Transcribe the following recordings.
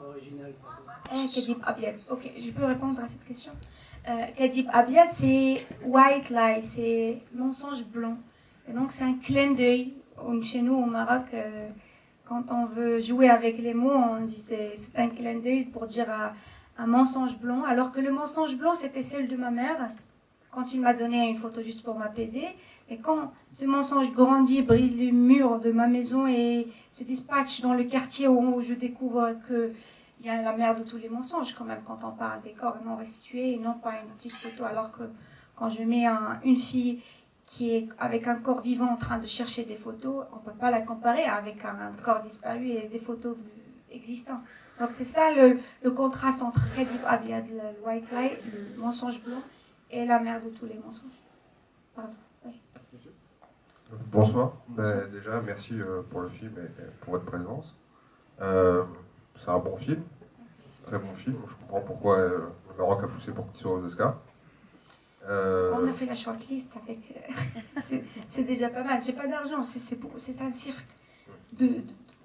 original. Kadhib Abyad. Ok, je peux répondre à cette question. Kadhib Abyad, c'est white lie, c'est mensonge blanc. Et donc c'est un clin d'œil. Chez nous au Maroc, quand on veut jouer avec les mots, on dit c'est un clin d'œil pour dire un mensonge blanc. Alors que le mensonge blanc, c'était celle de ma mère, quand il m'a donné une photo juste pour m'apaiser. Et quand ce mensonge grandit, brise les murs de ma maison et se dispatche dans le quartier où je découvre que il y a la mère de tous les mensonges quand même quand on parle des corps non restitués et non pas une petite photo, alors que quand je mets une fille qui est avec un corps vivant en train de chercher des photos, on ne peut pas la comparer avec un corps disparu et des photos existantes. Donc c'est ça le contraste entre Kadhib Abyad, le white lie, le mensonge blanc, et la mère de tous les mensonges. Pardon. Oui. Bonsoir. Déjà, merci pour le film et pour votre présence. C'est un bon film, très bon film. Je comprends pourquoi le Maroc a poussé pour qu'il soit aux Oscars. On a fait la shortlist avec. C'est déjà pas mal. J'ai pas d'argent, c'est un cirque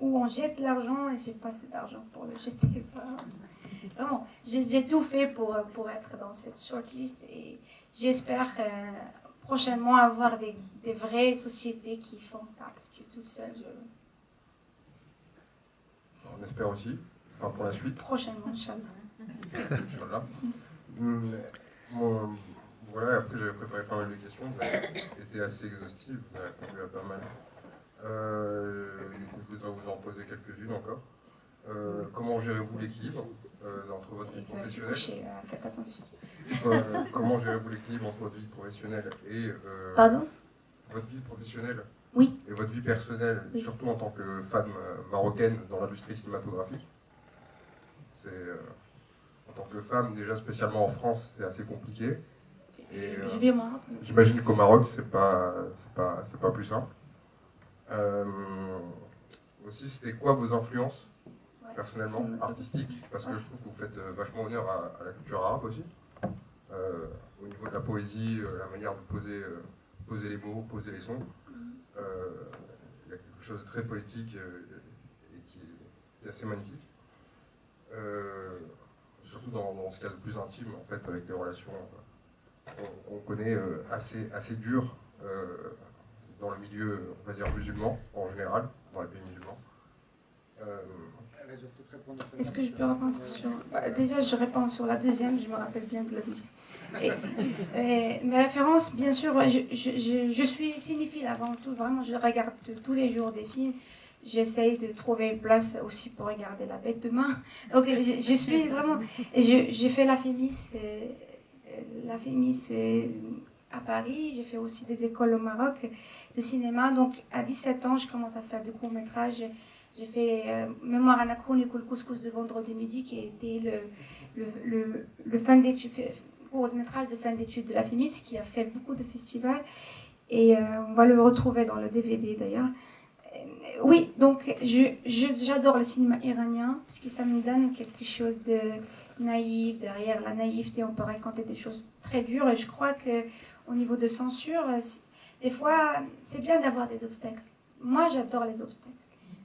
où on jette l'argent et j'ai pas assez d'argent pour le jeter. Vraiment, j'ai tout fait pour être dans cette shortlist et j'espère prochainement avoir des vraies sociétés qui font ça parce que tout seul, On espère aussi, enfin pour la suite. Prochainement, Inch'Allah. Inch'Allah. Voilà, après j'avais préparé pas mal de questions, vous avez été assez exhaustif, vous avez répondu à pas mal. Du coup, je voudrais vous en poser quelques-unes encore. Comment gérez-vous l'équilibre entre votre vie professionnelle Faites attention. Comment gérez-vous l'équilibre entre votre vie professionnelle et Pardon votre vie professionnelle oui. et votre vie personnelle, oui. Surtout en tant que femme marocaine dans l'industrie cinématographique. En tant que femme, déjà spécialement en France, c'est assez compliqué. Et je vais au Maroc. J'imagine qu'au Maroc, c'est pas plus simple. Aussi, c'était quoi vos influences personnellement, artistiques? Parce que je trouve que vous faites vachement honneur à la culture arabe aussi. Au niveau de la poésie, la manière de poser les mots, poser les sons. Il y a quelque chose de très poétique et qui est assez magnifique. Surtout dans ce cas de plus intime, en fait, avec les relations qu'on connaît assez dures dans le milieu, on va dire, musulman, en général, dans les pays musulmans. Est-ce que je peux répondre sur... Déjà, je réponds sur la deuxième, je me rappelle bien de la deuxième. Mes références, bien sûr, je suis cinéphile avant tout, vraiment, je regarde tous les jours des films. J'essaye de trouver une place aussi pour regarder La Bête demain. Donc, je suis vraiment... J'ai fait la Fémis à Paris, j'ai fait aussi des écoles au Maroc de cinéma. Donc, à 17 ans, je commence à faire des courts-métrages. J'ai fait Mémoire anachronique ou Le couscous de vendredi midi, qui était le fin d'études, court-métrage de fin d'études de la Fémis, qui a fait beaucoup de festivals. Et on va le retrouver dans le DVD d'ailleurs. Oui, donc j'adore le cinéma iranien, parce que ça me donne quelque chose de naïf. Derrière la naïveté, on peut raconter des choses très dures. Et je crois qu'au niveau de censure, des fois, c'est bien d'avoir des obstacles. Moi, j'adore les obstacles.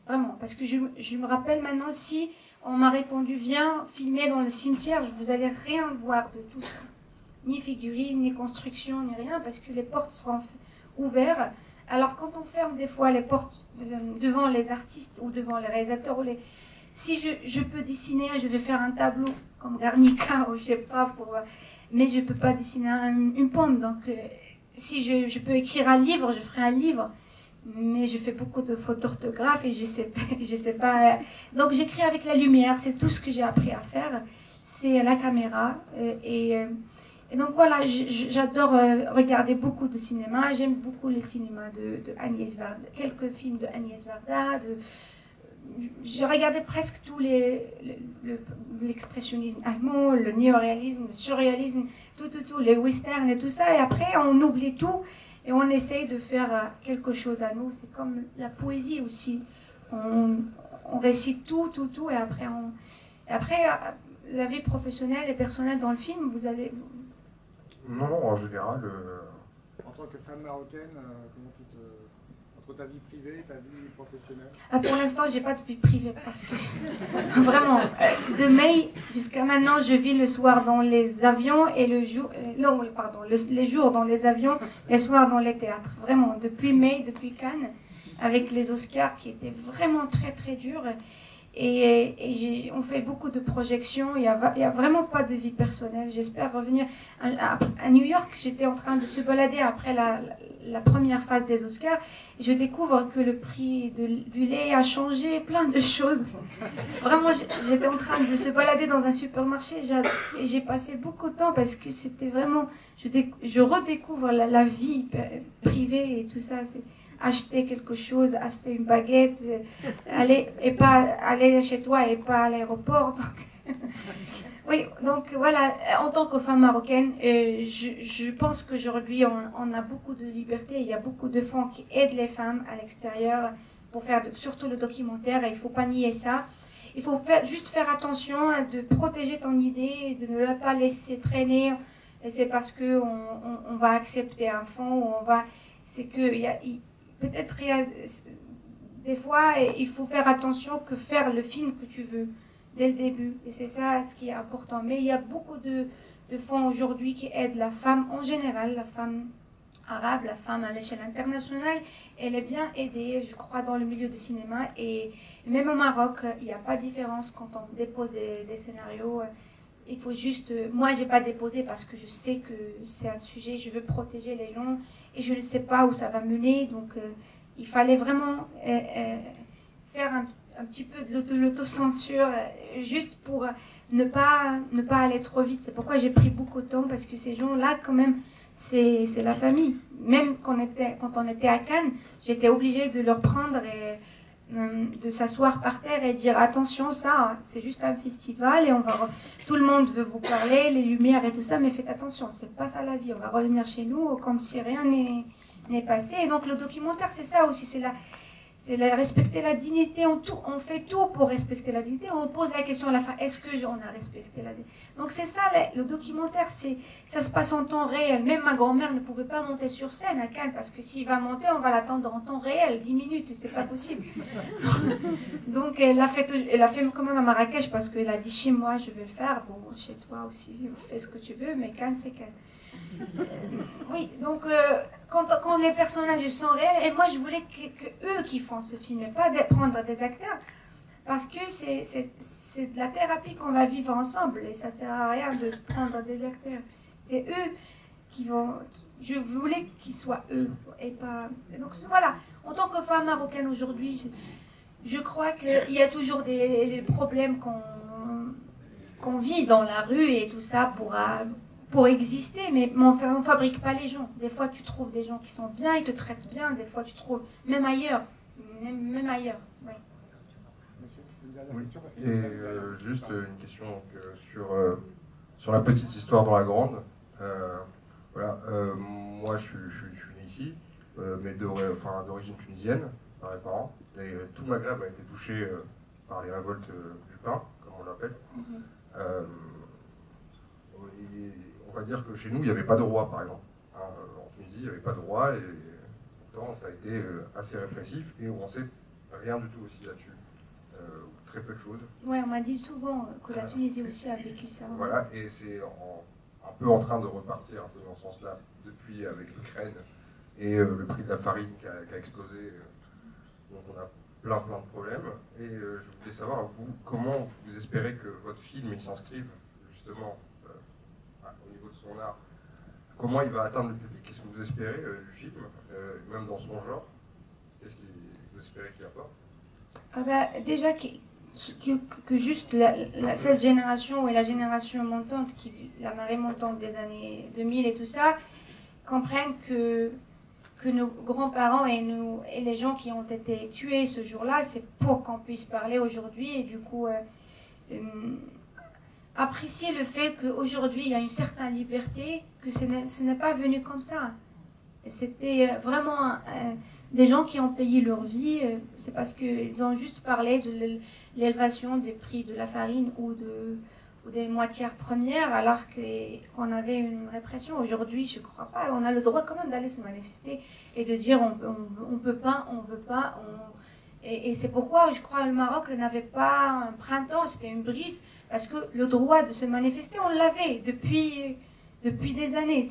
Vraiment, parce que je me rappelle maintenant, si on m'a répondu, viens filmer dans le cimetière, vous n'allez rien voir de tout ça. Ni figurines, ni construction, ni rien, parce que les portes seront ouvertes. Alors quand on ferme des fois les portes devant les artistes ou devant les réalisateurs, si je peux dessiner, je vais faire un tableau comme Garnica ou je sais pas, mais je ne peux pas dessiner une pomme. Donc si je peux écrire un livre, je ferai un livre. Mais je fais beaucoup de fautes d'orthographe et je sais pas. Donc j'écris avec la lumière, c'est tout ce que j'ai appris à faire. C'est la caméra. Et donc voilà, j'adore regarder beaucoup de cinéma. J'aime beaucoup le cinéma de Agnès Varda, quelques films de Agnès Varda. J'ai regardé presque tous l'expressionnisme allemand, le néoréalisme, le surréalisme, tout, les westerns et tout ça. Et après, on oublie tout. Et on essaye de faire quelque chose à nous. C'est comme la poésie aussi. On récite tout. Et après, la vie professionnelle et personnelle dans le film, vous allez... Non, en général... En tant que femme marocaine, comment tu te... Entre ta vie privée et ta vie professionnelle? Pour l'instant, j'ai pas de vie privée parce que... Vraiment, de mai jusqu'à maintenant, je vis le soir dans les avions et le jour, non, pardon, les jours dans les avions, les soirs dans les théâtres. Vraiment, depuis mai, depuis Cannes, avec les Oscars qui étaient vraiment très très durs. On fait beaucoup de projections, il y a vraiment pas de vie personnelle. J'espère revenir à New York. J'étais en train de se balader après la première phase des Oscars. Et je découvre que le prix du lait a changé, plein de choses. Vraiment, j'étais en train de se balader dans un supermarché et j'ai passé beaucoup de temps parce que c'était vraiment... Je redécouvre la vie privée et tout ça. Acheter quelque chose, acheter une baguette, aller chez toi et pas à l'aéroport. Oui, donc voilà, en tant que femme marocaine, je pense qu'aujourd'hui on a beaucoup de liberté. Il y a beaucoup de fonds qui aident les femmes à l'extérieur pour faire surtout le documentaire, et il ne faut pas nier ça. Il faut juste faire attention de protéger ton idée, de ne la pas laisser traîner. Et c'est parce qu'on va accepter un fonds, ou c'est que peut-être des fois, il faut faire attention que faire le film que tu veux dès le début. Et c'est ça ce qui est important. Mais il y a beaucoup de fonds aujourd'hui qui aident la femme en général, la femme arabe, la femme à l'échelle internationale. Elle est bien aidée, je crois, dans le milieu du cinéma. Et même au Maroc, il n'y a pas de différence quand on dépose des scénarios. Il faut juste... Moi, je n'ai pas déposé parce que je sais que c'est un sujet, je veux protéger les gens. Et je ne sais pas où ça va mener, donc il fallait vraiment faire un petit peu de l'autocensure, juste pour ne pas aller trop vite. C'est pourquoi j'ai pris beaucoup de temps, parce que ces gens-là, quand même, c'est la famille. Même quand on était à Cannes, j'étais obligée de leur prendre et de s'asseoir par terre et dire attention, ça, c'est juste un festival et tout le monde veut vous parler, les lumières et tout ça, mais faites attention, c'est pas ça la vie. On va revenir chez nous comme si rien n'est passé. Et donc le documentaire, c'est ça aussi, c'est respecter la dignité. On fait tout pour respecter la dignité. On pose la question à la fin, est-ce que on a respecté la dignité? Donc c'est ça, le documentaire, ça se passe en temps réel. Même ma grand-mère ne pouvait pas monter sur scène à Cannes, parce que s'il va monter, on va l'attendre en temps réel, 10 minutes, c'est pas possible. Donc elle a fait quand même à Marrakech, parce qu'elle a dit, chez moi, je vais le faire. Bon, chez toi aussi, fais ce que tu veux, mais Cannes, c'est Cannes. Oui, donc quand les personnages sont réels, et moi je voulais que eux qui font ce film, et pas prendre des acteurs, parce que c'est de la thérapie qu'on va vivre ensemble, et ça sert à rien de prendre des acteurs. C'est eux qui vont... je voulais qu'ils soient eux, et pas... Donc voilà, en tant que femme marocaine aujourd'hui, je crois qu'il y a toujours des problèmes qu'on vit dans la rue et tout ça pour exister, mais on ne fabrique pas les gens. Des fois, tu trouves des gens qui sont bien, ils te traitent bien. Des fois, tu trouves, même ailleurs. Même ailleurs, oui. Oui. Et juste une question sur la petite histoire dans la grande. Voilà, moi, je suis né ici, mais d'origine tunisienne, par mes parents. Et tout le Maghreb a été touché par les révoltes du pain, comme on l'appelle. Et on va dire que chez nous, il n'y avait pas de roi, par exemple. En Tunisie, il n'y avait pas de roi, et pourtant, ça a été assez répressif, et on ne sait rien du tout aussi là-dessus. Très peu de choses. Oui, on m'a dit souvent que la Tunisie aussi a vécu ça. Voilà, et c'est un peu en train de repartir un peu dans ce sens-là, depuis avec l'Ukraine, et le prix de la farine qui a explosé. Donc on a plein de problèmes. Et je voulais savoir, vous, comment vous espérez que votre film s'inscrive, justement, au niveau de son art. Comment il va atteindre le public? Qu'est-ce que vous espérez du film, même dans son genre? Qu'est-ce que vous espérez qu'il apporte? Déjà que juste cette génération et la génération montante, la marée montante des années 2000 et tout ça, comprennent que nos grands-parents et les gens qui ont été tués ce jour-là, c'est pour qu'on puisse parler aujourd'hui, et du coup apprécier le fait qu'aujourd'hui il y a une certaine liberté, que ce n'est pas venu comme ça. C'était vraiment des gens qui ont payé leur vie, c'est parce qu'ils ont juste parlé de l'élévation des prix de la farine ou des matières premières, alors qu'on avait une répression. Aujourd'hui, je ne crois pas. On a le droit quand même d'aller se manifester et de dire on peut pas, on veut pas. Et c'est pourquoi je crois que le Maroc n'avait pas un printemps, c'était une brise, parce que le droit de se manifester, on l'avait depuis des années.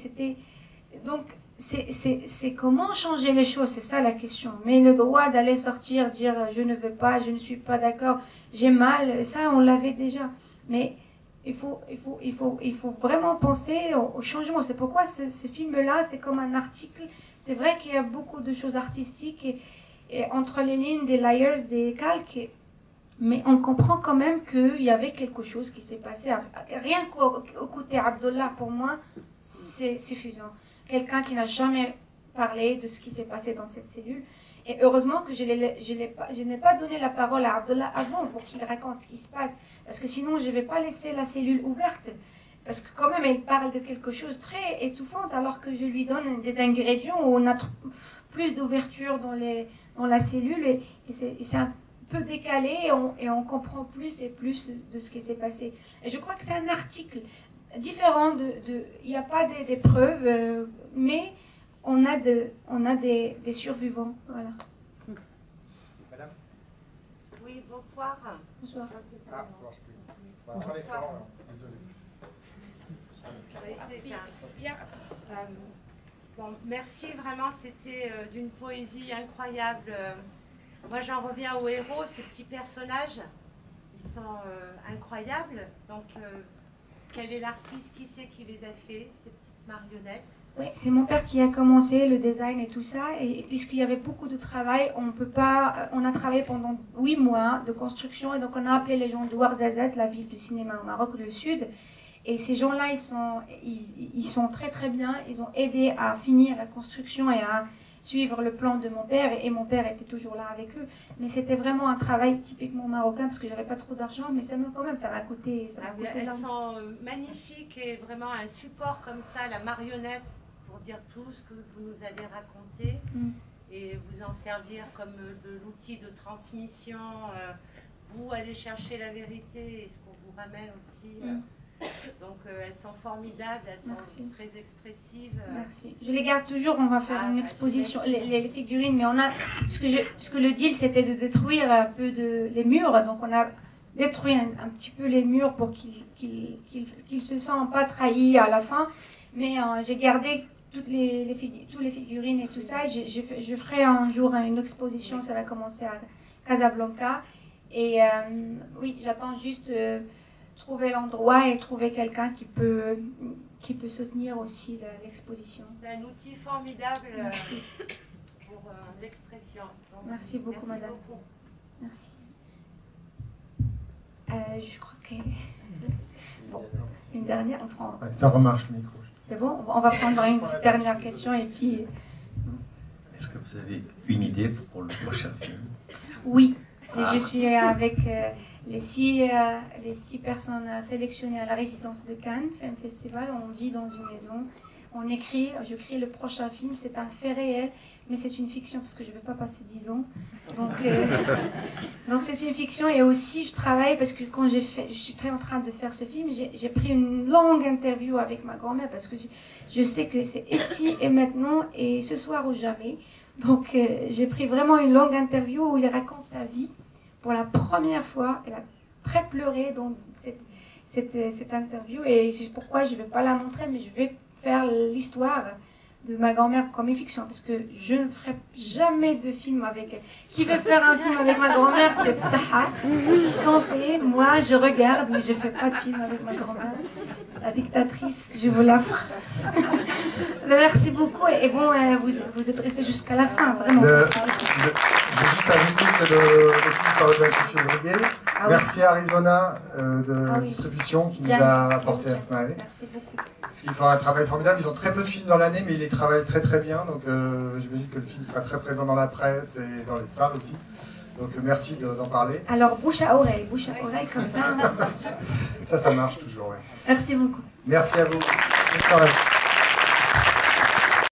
Donc, c'est comment changer les choses, c'est ça la question. Mais le droit d'aller sortir, dire je ne veux pas, je ne suis pas d'accord, j'ai mal, ça on l'avait déjà. Mais il faut vraiment penser au changement. C'est pourquoi ce film-là, c'est comme un article. C'est vrai qu'il y a beaucoup de choses artistiques et entre les lignes, des layers, des calques. Mais on comprend quand même qu'il y avait quelque chose qui s'est passé. Rien qu'écouter Abdullah, pour moi, c'est suffisant. Quelqu'un qui n'a jamais parlé de ce qui s'est passé dans cette cellule. Et heureusement que je n'ai pas donné la parole à Abdullah avant pour qu'il raconte ce qui se passe. Parce que sinon, je ne vais pas laisser la cellule ouverte. Parce que quand même, il parle de quelque chose de très étouffant, alors que je lui donne des ingrédients où on a plus d'ouverture dans la cellule. Et c'est un peu décalé et on comprend plus et plus de ce qui s'est passé. Et je crois que c'est un article différent il n'y a pas des preuves, mais on a des survivants. Voilà. Madame? Oui, bonsoir. Bonsoir. Ah, ça marche plus. Voilà, prenez fort, alors. Désolé. Bon, merci vraiment, c'était d'une poésie incroyable. Moi, j'en reviens aux héros, ces petits personnages, ils sont incroyables. Donc, quel est l'artiste, qui c'est qui les a fait, ces petites marionnettes? Oui, c'est mon père qui a commencé le design et tout ça. Et puisqu'il y avait beaucoup de travail, on a travaillé pendant 8 mois de construction. Et donc, on a appelé les gens de Ouarzazate, la ville du cinéma au Maroc, le sud. Et ces gens-là, ils sont très très bien. Ils ont aidé à finir la construction et à suivre le plan de mon père. Et mon père était toujours là avec eux. Mais c'était vraiment un travail typiquement marocain parce que j'avais pas trop d'argent. Mais quand même, ça va coûter. Elles sont magnifiques et vraiment un support comme ça, la marionnette, pour dire tout ce que vous nous avez raconté. Et vous en servir comme de l'outil de transmission. Vous allez chercher la vérité et ce qu'on vous ramène aussi. Donc elles sont formidables, elles sont très expressives. Merci. Je les garde toujours, on va faire une exposition, les figurines, mais on a, parce que le deal c'était de détruire un peu les murs, donc on a détruit un petit peu les murs pour qu'ils se sentent pas trahis à la fin, mais j'ai gardé toutes les figurines et tout ça. Je ferai un jour une exposition, ça va commencer à Casablanca, et oui, j'attends juste trouver l'endroit et trouver quelqu'un qui peut soutenir aussi l'exposition. C'est un outil formidable pour l'expression. Merci beaucoup, madame. Beaucoup. Merci. Je crois que... Bon, une dernière, on prend... Ouais, ça remarche le micro. C'est bon, on va prendre une petite dernière question et puis... Est-ce que vous avez une idée pour le prochain film? Oui, et je suis avec... les 6 personnes sélectionnées à la résidence de Cannes, Film Festival. On vit dans une maison, je crée le prochain film, c'est un fait réel, mais c'est une fiction parce que je ne vais pas passer 10 ans. Donc c'est une fiction, et aussi je travaille parce que quand je suis très en train de faire ce film, j'ai pris une longue interview avec ma grand-mère parce que je sais que c'est ici et maintenant et ce soir ou jamais. Donc j'ai pris vraiment une longue interview où il raconte sa vie. Pour la première fois, elle a très pleuré dans cette interview, et c'est pourquoi je ne vais pas la montrer, mais je vais faire l'histoire de ma grand-mère comme une fiction, parce que je ne ferai jamais de film avec elle. Qui veut faire un film avec ma grand-mère, c'est Saha. Santé, moi je regarde, mais je ne fais pas de film avec ma grand-mère. La dictatrice, je vous l'offre. Merci beaucoup, et bon, vous êtes restés jusqu'à la fin, vraiment. Je vais juste ajouter que le film sera le 28 février. Merci à Arizona de distribution qui nous a apporté à ce moment. Merci beaucoup. Parce qu'ils font un travail formidable. Ils ont très peu de films dans l'année, mais ils les travaillent très très bien. Donc j'imagine que le film sera très présent dans la presse et dans les salles aussi. Donc merci d'en parler. Alors bouche à oreille comme ça. Ça marche toujours, ouais. Merci beaucoup. Merci à vous.